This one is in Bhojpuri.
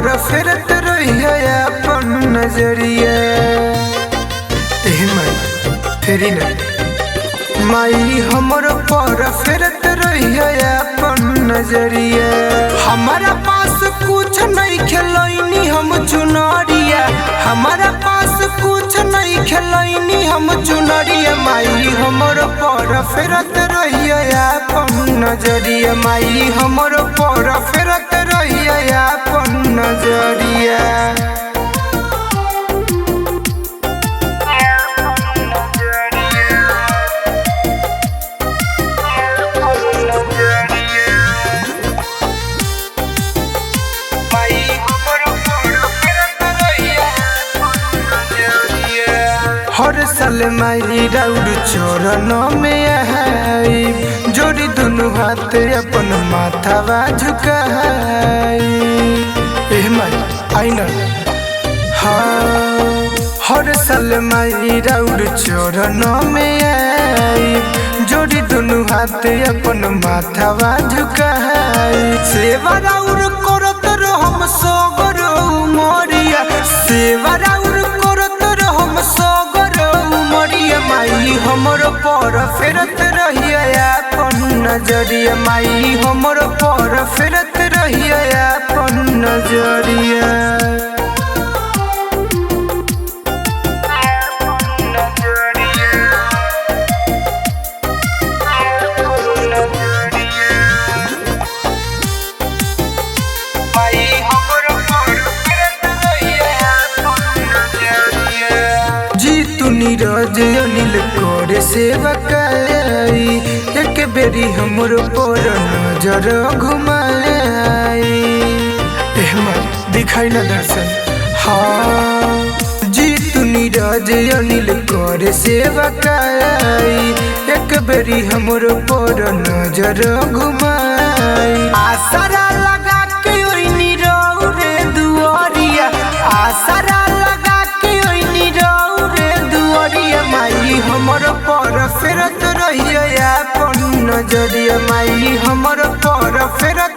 पर फिरत रहिया अपन नजरिया। फेरी न माई हमर पर फिरत रहिया अपन नजरिया। हमारा पास कुछ नहीं खिलैनी हम चुनरिया, हमारा पास कुछ नहीं खिलैनी हम चुनरिया। माई हमर पर फिरत रहिया अपन नजरिया, माई हमर पर फिरत रहिया अपन नजरिया। हर साल माई राउर चरण में आई, जोड़ी दुनु हाथ अपन माथावा झुकाई। माई आई न हाँ, हर साल माई राउर चरण में आई, जोड़ी दुनु हाथ अपन माथावा झुकाई। सेवा राउर करत रहम सोगर उमरिया, सेवा राउर करत रहम सोगर उमरिया। माई हमर पर फिरत रहिया अपन नजरिया, माई हमर पर फिरत रहिया अपन नजरिया। नीरज अनिल करे सेवा काई, एक बेरी हमर पर नजर घुमाई। दिखाई न दर्शन हाँ, जीतू नीरज अनिल करे सेवा काई, एक बेरी हमर पर नजर घुमाई। आसरा लगा के ओइ नीरव रे दुआरिया, आसरा लगा के ओइ नीरव रे दुआरिया। माई हमर पर फिरत रहिया अपन नजरिया, माई हमर पर फिरत